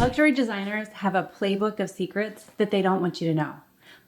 Luxury designers have a playbook of secrets that they don't want you to know.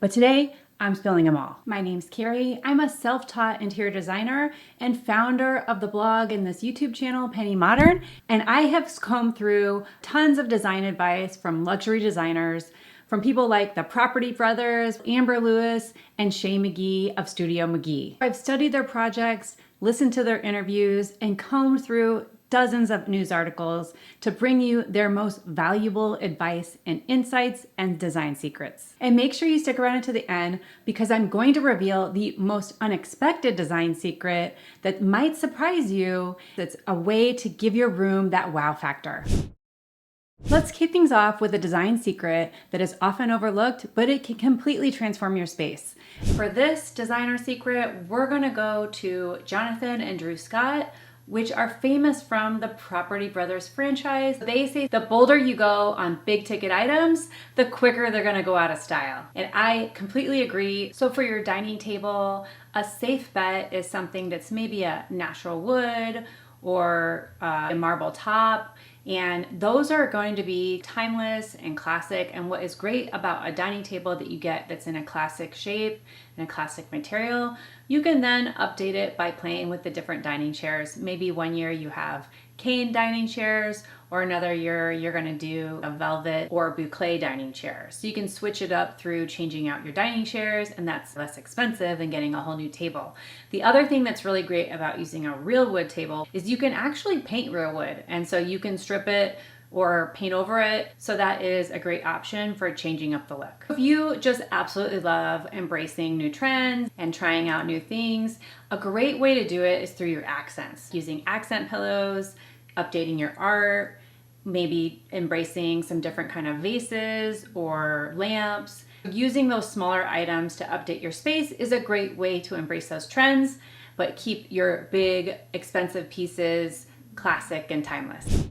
But today, I'm spilling them all. My name's Carrie. I'm a self-taught interior designer and founder of the blog and this YouTube channel, Penny Modern. And I have combed through tons of design advice from luxury designers, from people like the Property Brothers, Amber Lewis, and Shea McGee of Studio McGee. I've studied their projects, listened to their interviews, and combed through dozens of news articles to bring you their most valuable advice and insights and design secrets. And make sure you stick around until the end because I'm going to reveal the most unexpected design secret that might surprise you. That's a way to give your room that wow factor. Let's kick things off with a design secret that is often overlooked, but it can completely transform your space. For this designer secret, we're gonna go to Jonathan and Drew Scott, which are famous from the Property Brothers franchise. They say the bolder you go on big ticket items, the quicker they're gonna go out of style. And I completely agree. So for your dining table, a safe bet is something that's maybe a natural wood or a marble top. And those are going to be timeless and classic. And what is great about a dining table that you get that's in a classic shape and a classic material, you can then update it by playing with the different dining chairs. Maybe one year you have cane dining chairs, or another year you're gonna do a velvet or boucle dining chair. So you can switch it up through changing out your dining chairs, and that's less expensive than getting a whole new table. The other thing that's really great about using a real wood table is you can actually paint real wood. And so you can strip it or paint over it. So that is a great option for changing up the look. If you just absolutely love embracing new trends and trying out new things, a great way to do it is through your accents. Using accent pillows, updating your art, maybe embracing some different kind of vases or lamps. Using those smaller items to update your space is a great way to embrace those trends, but keep your big, expensive pieces classic and timeless.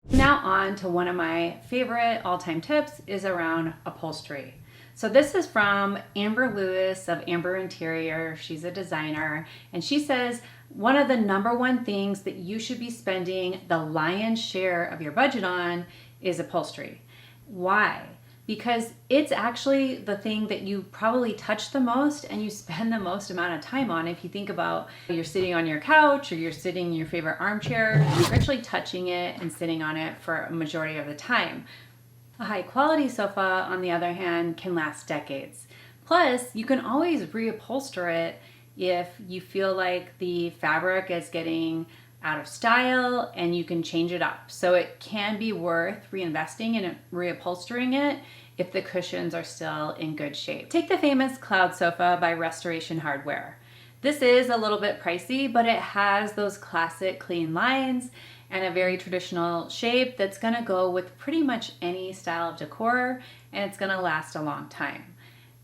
Now on to one of my favorite all-time tips is around upholstery. So this is from Amber Lewis of Amber Interior. She's a designer, and she says one of the number one things that you should be spending the lion's share of your budget on is upholstery. Why? Because it's actually the thing that you probably touch the most and you spend the most amount of time on. If you think about you're sitting on your couch or you're sitting in your favorite armchair, you're actually touching it and sitting on it for a majority of the time. A high quality sofa, on the other hand, can last decades. Plus, you can always reupholster it if you feel like the fabric is getting out of style, and you can change it up. So it can be worth reinvesting in reupholstering it if the cushions are still in good shape. Take the famous Cloud Sofa by Restoration Hardware. This is a little bit pricey, but it has those classic clean lines and a very traditional shape that's gonna go with pretty much any style of decor, and it's gonna last a long time.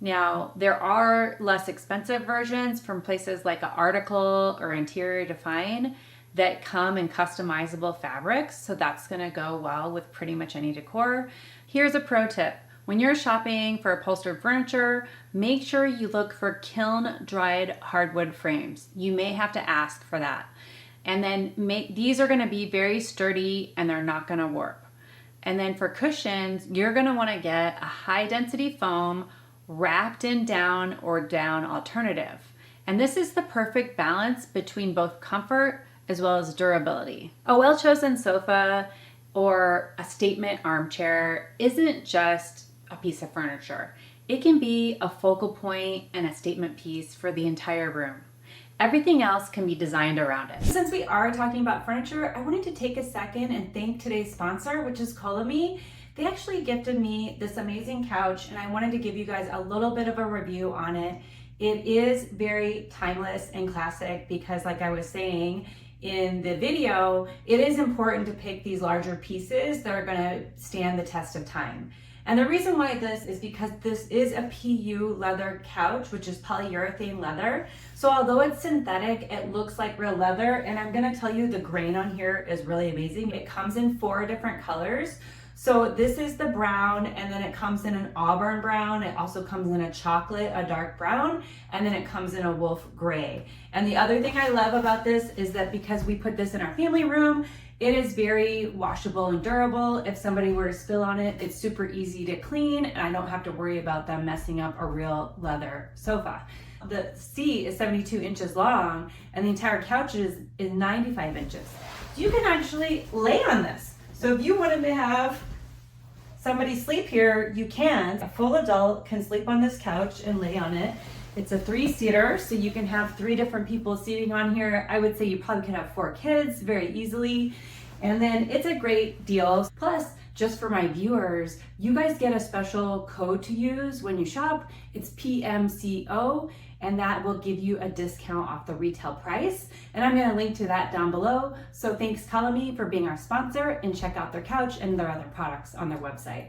Now, there are less expensive versions from places like Article or Interior Define that come in customizable fabrics, so that's gonna go well with pretty much any decor. Here's a pro tip. When you're shopping for upholstered furniture, make sure you look for kiln-dried hardwood frames. You may have to ask for that. And then these are gonna be very sturdy and they're not gonna warp. And then for cushions, you're gonna wanna get a high-density foam wrapped in down or down alternative. And this is the perfect balance between both comfort as well as durability. A well-chosen sofa or a statement armchair isn't just a piece of furniture. It can be a focal point and a statement piece for the entire room. Everything else can be designed around it. Since we are talking about furniture, I wanted to take a second and thank today's sponsor, which is Colamy. They actually gifted me this amazing couch, and I wanted to give you guys a little bit of a review on it. It is very timeless and classic because, like I was saying in the video, it is important to pick these larger pieces that are gonna stand the test of time. And the reason why this is because this is a PU leather couch, which is polyurethane leather. So although it's synthetic, it looks like real leather. And I'm gonna tell you the grain on here is really amazing. It comes in 4 different colors. So this is the brown, and then it comes in an auburn brown. It also comes in a chocolate, a dark brown, and then it comes in a wolf gray. And the other thing I love about this is that because we put this in our family room, it is very washable and durable. If somebody were to spill on it, it's super easy to clean, and I don't have to worry about them messing up a real leather sofa. The seat is 72 inches long, and the entire couch is 95 inches. So you can actually lay on this. So if you wanted to have somebody sleep here, you can. A full adult can sleep on this couch and lay on it. It's a 3-seater, so you can have 3 different people seating on here. I would say you probably could have 4 kids very easily. And then it's a great deal. Plus, just for my viewers, you guys get a special code to use when you shop. It's PMCO, and that will give you a discount off the retail price. And I'm gonna link to that down below. So thanks Colamy for being our sponsor, and check out their couch and their other products on their website.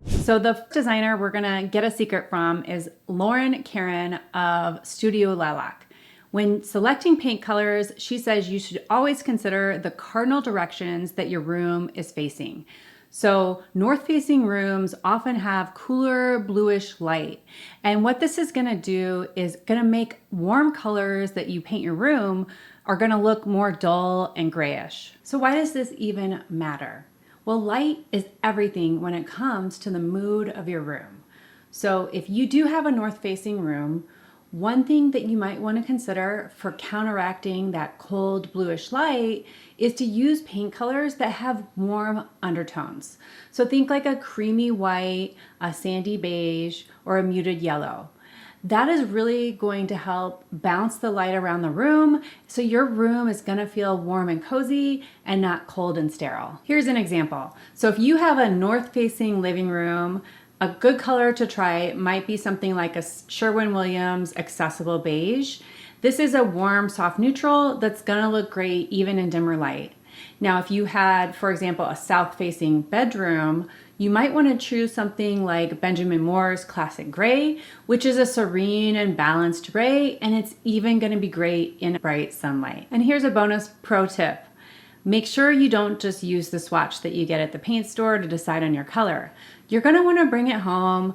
So the designer we're gonna get a secret from is Lauren Karen of Studio Lilac. When selecting paint colors, she says you should always consider the cardinal directions that your room is facing. So north-facing rooms often have cooler bluish light. And what this is gonna do is gonna make warm colors that you paint your room are gonna look more dull and grayish. So why does this even matter? Well, light is everything when it comes to the mood of your room. So if you do have a north-facing room, one thing that you might want to consider for counteracting that cold bluish light is to use paint colors that have warm undertones. So think like a creamy white, a sandy beige, or a muted yellow. That is really going to help bounce the light around the room, so your room is gonna feel warm and cozy and not cold and sterile. Here's an example. So if you have a north-facing living room, a good color to try might be something like a Sherwin-Williams Accessible Beige. This is a warm, soft neutral that's gonna look great even in dimmer light. Now, if you had, for example, a south-facing bedroom, you might want to choose something like Benjamin Moore's Classic Gray, which is a serene and balanced gray, and it's even going to be great in bright sunlight. And here's a bonus pro tip. Make sure you don't just use the swatch that you get at the paint store to decide on your color. You're going to want to bring it home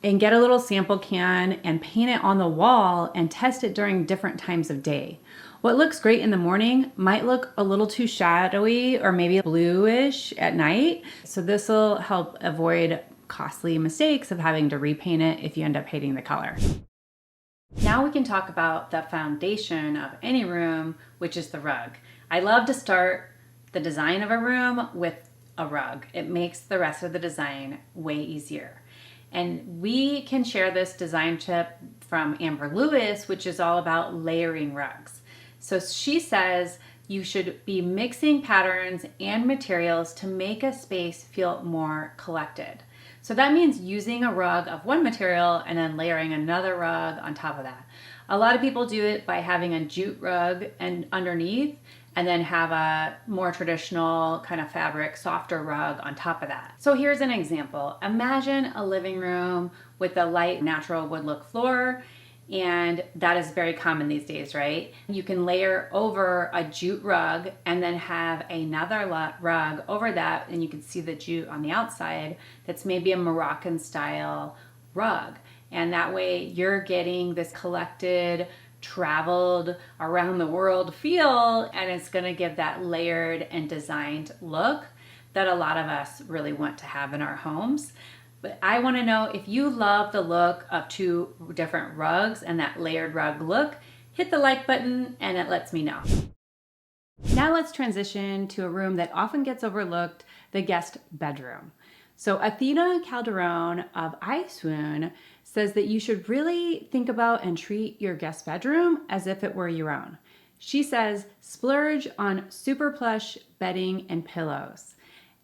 and get a little sample can and paint it on the wall and test it during different times of day. What looks great in the morning might look a little too shadowy or maybe bluish at night. So this will help avoid costly mistakes of having to repaint it if you end up hating the color. Now we can talk about the foundation of any room, which is the rug. I love to start the design of a room with a rug. It makes the rest of the design way easier. And we can share this design tip from Amber Lewis, which is all about layering rugs. So she says you should be mixing patterns and materials to make a space feel more collected. So that means using a rug of one material and then layering another rug on top of that. A lot of people do it by having a jute rug and underneath, and then have a more traditional kind of fabric, softer rug on top of that. So here's an example. Imagine a living room with a light natural wood look floor, and that is very common these days, right? You can layer over a jute rug and then have another rug over that, and you can see the jute on the outside. That's maybe a Moroccan style rug. And that way you're getting this collected, traveled around the world feel, and it's gonna give that layered and designed look that a lot of us really want to have in our homes. But I wanna know if you love the look of 2 different rugs and that layered rug look, hit the like button and it lets me know. Now let's transition to a room that often gets overlooked, the guest bedroom. So Athena Calderon of iSwoon says that you should really think about and treat your guest bedroom as if it were your own. She says, splurge on super plush bedding and pillows.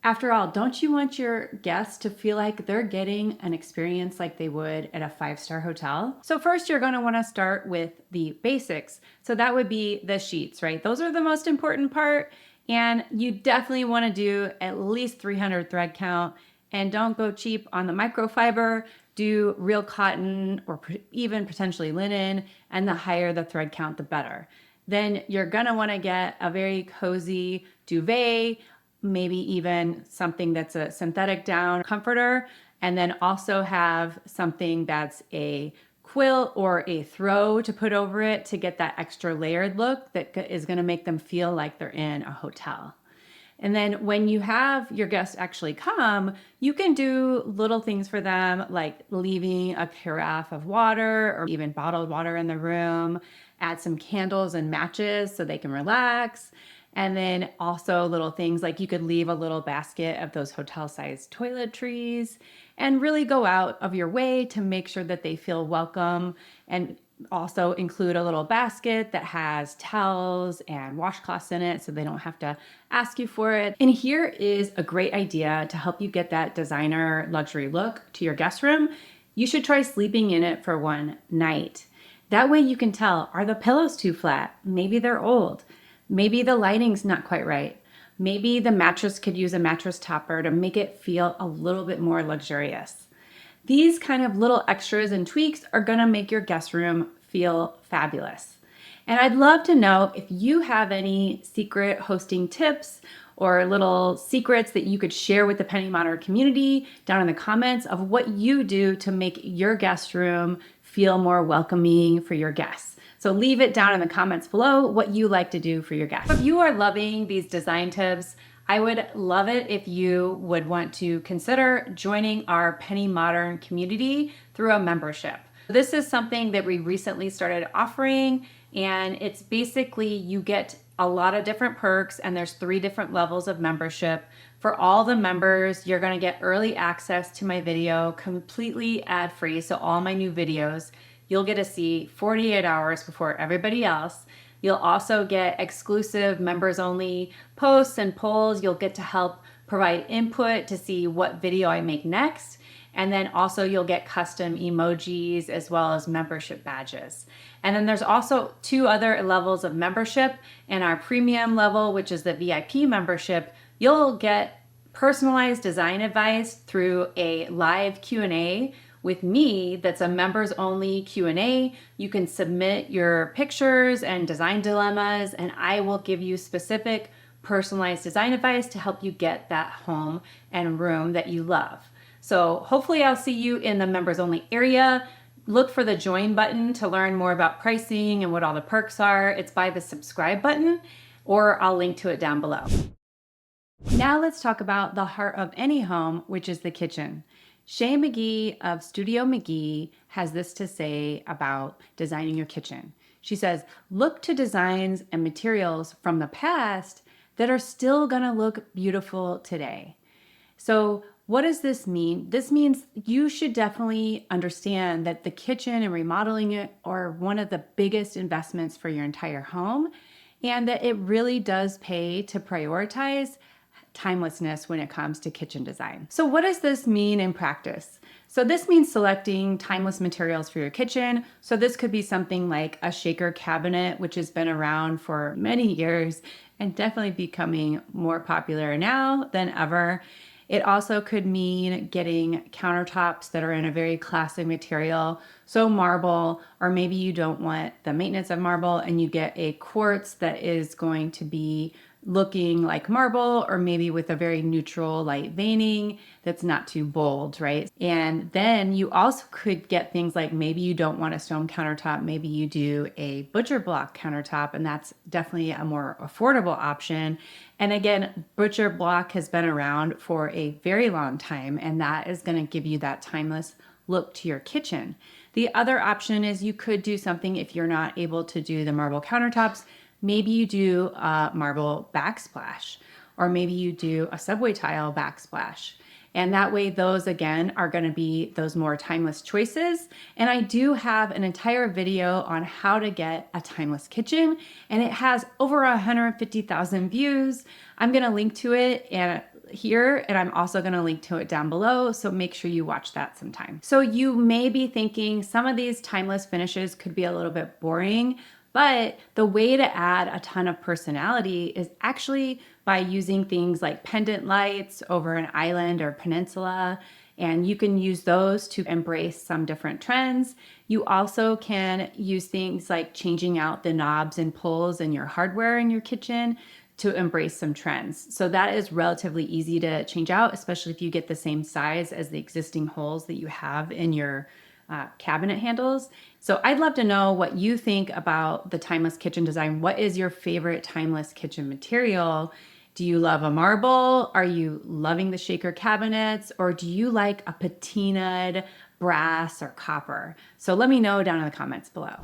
After all, don't you want your guests to feel like they're getting an experience like they would at a 5-star hotel? So first you're gonna wanna start with the basics. So that would be the sheets, right? Those are the most important part. And you definitely wanna do at least 300 thread count, and don't go cheap on the microfiber. Do real cotton or even potentially linen, and the higher the thread count, the better. Then you're gonna wanna get a very cozy duvet maybe even something that's a synthetic down comforter, and then also have something that's a quilt or a throw to put over it to get that extra layered look that is going to make them feel like they're in a hotel. And then when you have your guests actually come, you can do little things for them, like leaving a carafe of water or even bottled water in the room, add some candles and matches so they can relax. And then also little things like you could leave a little basket of those hotel-sized toiletries and really go out of your way to make sure that they feel welcome, and also include a little basket that has towels and washcloths in it so they don't have to ask you for it. And here is a great idea to help you get that designer luxury look to your guest room. You should try sleeping in it for one night. That way you can tell, are the pillows too flat? Maybe they're old. Maybe the lighting's not quite right. Maybe the mattress could use a mattress topper to make it feel a little bit more luxurious. These kind of little extras and tweaks are gonna make your guest room feel fabulous. And I'd love to know if you have any secret hosting tips or little secrets that you could share with the Penny Modern community down in the comments of what you do to make your guest room feel more welcoming for your guests. So leave it down in the comments below what you like to do for your guests. If you are loving these design tips, I would love it if you would want to consider joining our Penny Modern community through a membership. This is something that we recently started offering, and it's basically you get a lot of different perks, and there's 3 different levels of membership. For all the members, you're gonna get early access to my video completely ad-free, so all my new videos you'll get to see 48 hours before everybody else. You'll also get exclusive members only posts and polls. You'll get to help provide input to see what video I make next. And then also you'll get custom emojis as well as membership badges. And then there's also 2 other levels of membership. In our premium level, which is the VIP membership, you'll get personalized design advice through a live Q&A with me that's a members only Q&A. You can submit your pictures and design dilemmas, and I will give you specific personalized design advice to help you get that home and room that you love. So hopefully I'll see you in the members only area. Look for the join button to learn more about pricing and what all the perks are. It's by the subscribe button, or I'll link to it down below. Now let's talk about the heart of any home, which is the kitchen. Shea McGee of Studio McGee has this to say about designing your kitchen. She says, look to designs and materials from the past that are still gonna look beautiful today. So what does this mean? This means you should definitely understand that the kitchen and remodeling it are one of the biggest investments for your entire home, and that it really does pay to prioritize timelessness when it comes to kitchen design. So what does this mean in practice? So this means selecting timeless materials for your kitchen. So this could be something like a shaker cabinet, which has been around for many years and definitely becoming more popular now than ever. It also could mean getting countertops that are in a very classic material, so marble, or maybe you don't want the maintenance of marble and you get a quartz that is going to be looking like marble, or maybe with a very neutral light veining that's not too bold, right? And then you also could get things like maybe you don't want a stone countertop, maybe you do a butcher block countertop, and that's definitely a more affordable option. And again, butcher block has been around for a very long time, and that is going to give you that timeless look to your kitchen. The other option is you could do something if you're not able to do the marble countertops. Maybe you do a marble backsplash, or maybe you do a subway tile backsplash. And that way, those again are going to be those more timeless choices. And I do have an entire video on how to get a timeless kitchen, and it has over 150,000 views. I'm going to link to it here, and I'm also going to link to it down below, so make sure you watch that sometime. So you may be thinking some of these timeless finishes could be a little bit boring, but the way to add a ton of personality is actually by using things like pendant lights over an island or peninsula, and you can use those to embrace some different trends. You also can use things like changing out the knobs and pulls in your hardware in your kitchen to embrace some trends. So that is relatively easy to change out, especially if you get the same size as the existing holes that you have in your cabinet handles. So I'd love to know what you think about the timeless kitchen design. What is your favorite timeless kitchen material? Do you love a marble? Are you loving the shaker cabinets? Or do you like a patinaed brass or copper? So let me know down in the comments below.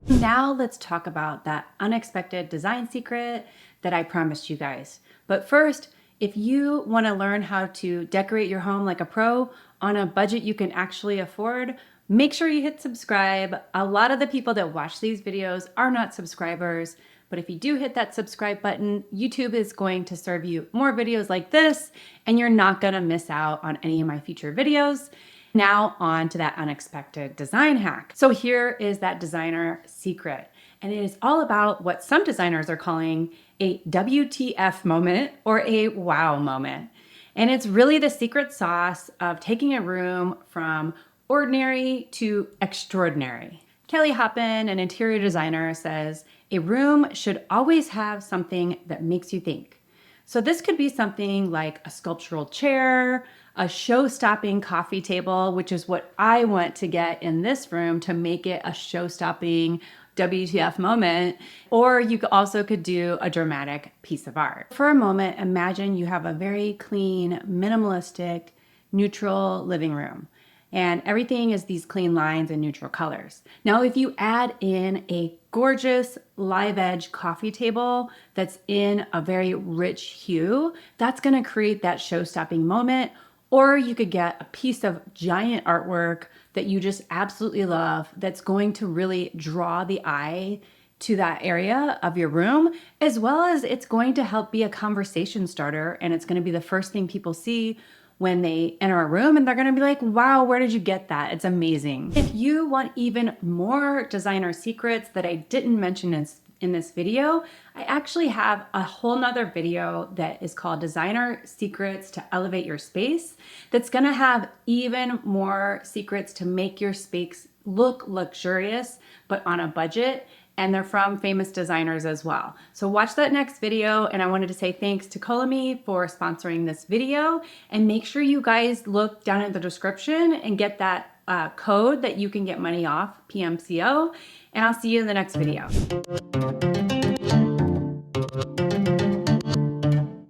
Now let's talk about that unexpected design secret that I promised you guys. But first, if you want to learn how to decorate your home like a pro on a budget you can actually afford, make sure you hit subscribe. A lot of the people that watch these videos are not subscribers, but if you do hit that subscribe button, YouTube is going to serve you more videos like this, and you're not going to miss out on any of my future videos. Now on to that unexpected design hack. So here is that designer secret. And it is all about what some designers are calling a WTF moment or a wow moment. And it's really the secret sauce of taking a room from ordinary to extraordinary. Kelly Hoppen, an interior designer, says, a room should always have something that makes you think. So this could be something like a sculptural chair, a show-stopping coffee table, which is what I want to get in this room to make it a show-stopping WTF moment, or you also could do a dramatic piece of art. For a moment, imagine you have a very clean, minimalistic, neutral living room. And everything is these clean lines and neutral colors. Now, if you add in a gorgeous live edge coffee table that's in a very rich hue, that's gonna create that show-stopping moment. Or you could get a piece of giant artwork that you just absolutely love that's going to really draw the eye to that area of your room, as well as it's going to help be a conversation starter, and it's gonna be the first thing people see when they enter a room, and they're gonna be like, wow, where did you get that? It's amazing. If you want even more designer secrets that I didn't mention in this video, I actually have a whole nother video that is called Designer Secrets to Elevate Your Space that's gonna have even more secrets to make your space look luxurious, but on a budget. And they're from famous designers as well. So watch that next video, and I wanted to say thanks to Colamy for sponsoring this video, and make sure you guys look down in the description and get that code that you can get money off, PMCO, and I'll see you in the next video.